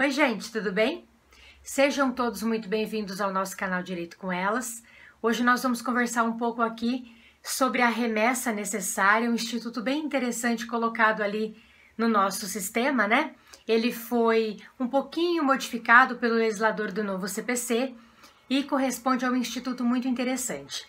Oi, gente, tudo bem? Sejam todos muito bem-vindos ao nosso canal Direito com Elas. Hoje nós vamos conversar um pouco aqui sobre a remessa necessária, um instituto bem interessante colocado ali no nosso sistema, né? Ele foi um pouquinho modificado pelo legislador do novo CPC e corresponde a um instituto muito interessante.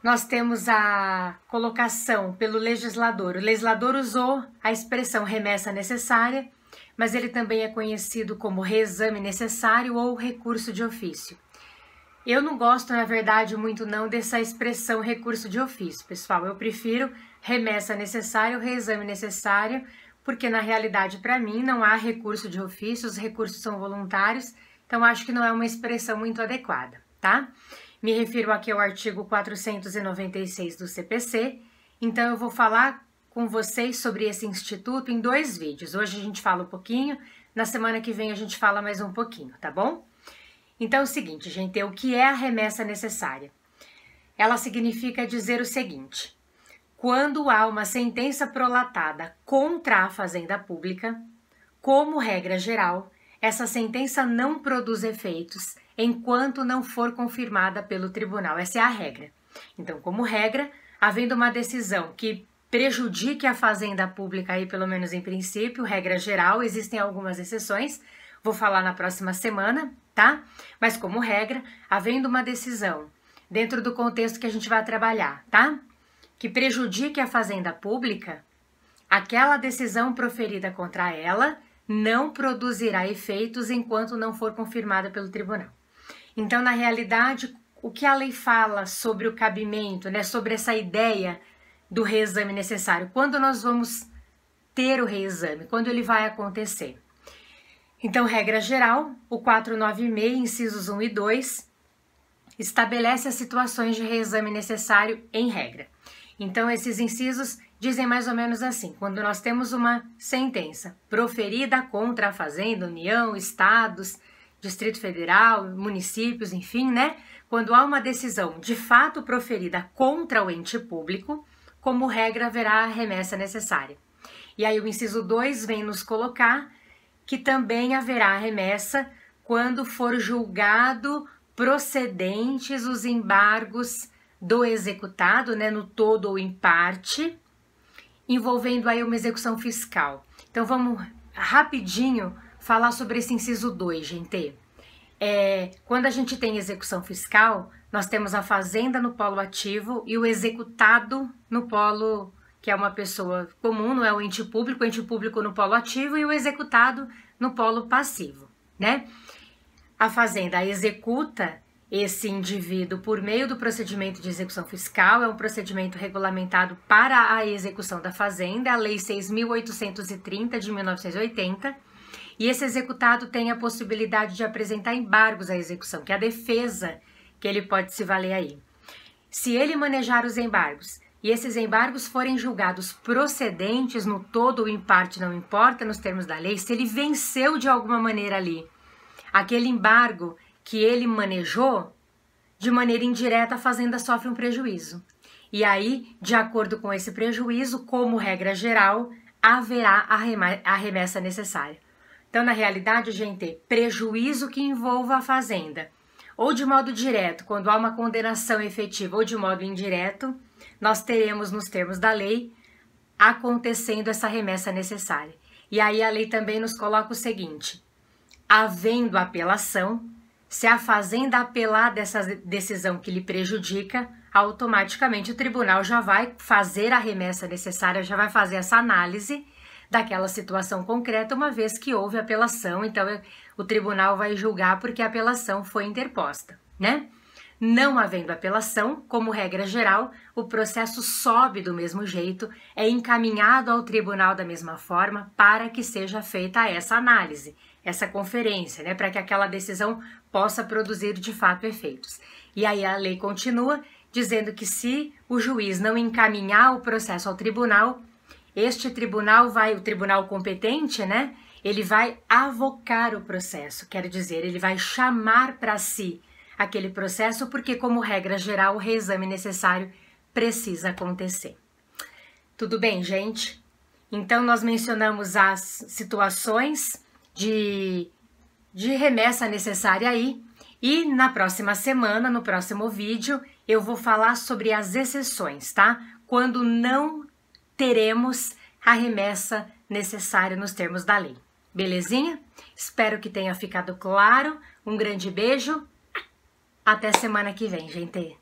Nós temos a colocação pelo legislador. O legislador usou a expressão remessa necessária, mas ele também é conhecido como reexame necessário ou recurso de ofício. Eu não gosto, na verdade, muito não dessa expressão recurso de ofício, pessoal. Eu prefiro remessa necessária ou reexame necessário, porque na realidade, para mim, não há recurso de ofício, os recursos são voluntários, então acho que não é uma expressão muito adequada, tá? Me refiro aqui ao artigo 496 do CPC, então eu vou falar com vocês sobre esse instituto em 2 vídeos. Hoje a gente fala um pouquinho, na semana que vem a gente fala mais um pouquinho, tá bom? Então é o seguinte, gente, o que é a remessa necessária? Ela significa dizer o seguinte: quando há uma sentença prolatada contra a fazenda pública, como regra geral, essa sentença não produz efeitos enquanto não for confirmada pelo tribunal. Essa é a regra. Então, como regra, havendo uma decisão que prejudique a fazenda pública aí, pelo menos em princípio, regra geral, existem algumas exceções, vou falar na próxima semana, tá? Mas como regra, havendo uma decisão dentro do contexto que a gente vai trabalhar, tá? Que prejudique a fazenda pública, aquela decisão proferida contra ela não produzirá efeitos enquanto não for confirmada pelo tribunal. Então, na realidade, o que a lei fala sobre o cabimento, né, sobre essa ideia do reexame necessário, quando nós vamos ter o reexame, quando ele vai acontecer? Então, regra geral, o 496, incisos 1 e 2, estabelece as situações de reexame necessário em regra. Então, esses incisos dizem mais ou menos assim: quando nós temos uma sentença proferida contra a fazenda, União, estados, Distrito Federal, municípios, enfim, né? Quando há uma decisão de fato proferida contra o ente público, como regra haverá a remessa necessária. E aí o inciso 2 vem nos colocar que também haverá a remessa quando for julgado procedentes os embargos do executado, né, no todo ou em parte, envolvendo aí uma execução fiscal. Então vamos rapidinho falar sobre esse inciso 2, gente. Quando a gente tem execução fiscal, nós temos a fazenda no polo ativo e o executado no polo, que é uma pessoa comum, não é o ente público no polo ativo e o executado no polo passivo, né? A fazenda executa esse indivíduo por meio do procedimento de execução fiscal, é um procedimento regulamentado para a execução da fazenda, a Lei 6.830 de 1980, e esse executado tem a possibilidade de apresentar embargos à execução, que é a defesa que ele pode se valer aí. Se ele manejar os embargos e esses embargos forem julgados procedentes no todo ou em parte, não importa nos termos da lei, se ele venceu de alguma maneira ali aquele embargo que ele manejou, de maneira indireta a fazenda sofre um prejuízo. E aí, de acordo com esse prejuízo, como regra geral, haverá a remessa necessária. Então, na realidade, gente, prejuízo que envolva a fazenda, ou de modo direto, quando há uma condenação efetiva, ou de modo indireto, nós teremos, nos termos da lei, acontecendo essa remessa necessária. E aí a lei também nos coloca o seguinte: havendo apelação, se a fazenda apelar dessa decisão que lhe prejudica, automaticamente o tribunal já vai fazer a remessa necessária, já vai fazer essa análise daquela situação concreta, uma vez que houve apelação, então o tribunal vai julgar porque a apelação foi interposta, né? Não havendo apelação, como regra geral, o processo sobe do mesmo jeito, é encaminhado ao tribunal da mesma forma para que seja feita essa análise, essa conferência, né, para que aquela decisão possa produzir de fato efeitos. E aí a lei continua dizendo que se o juiz não encaminhar o processo ao tribunal, este tribunal o tribunal competente, né, ele vai avocar o processo, quer dizer, ele vai chamar para si aquele processo, porque como regra geral o reexame necessário precisa acontecer. Tudo bem, gente? Então nós mencionamos as situações de de remessa necessária aí. E na próxima semana, no próximo vídeo, eu vou falar sobre as exceções, tá? Quando não teremos a remessa necessária nos termos da lei. Belezinha? Espero que tenha ficado claro. Um grande beijo. Até semana que vem, gente.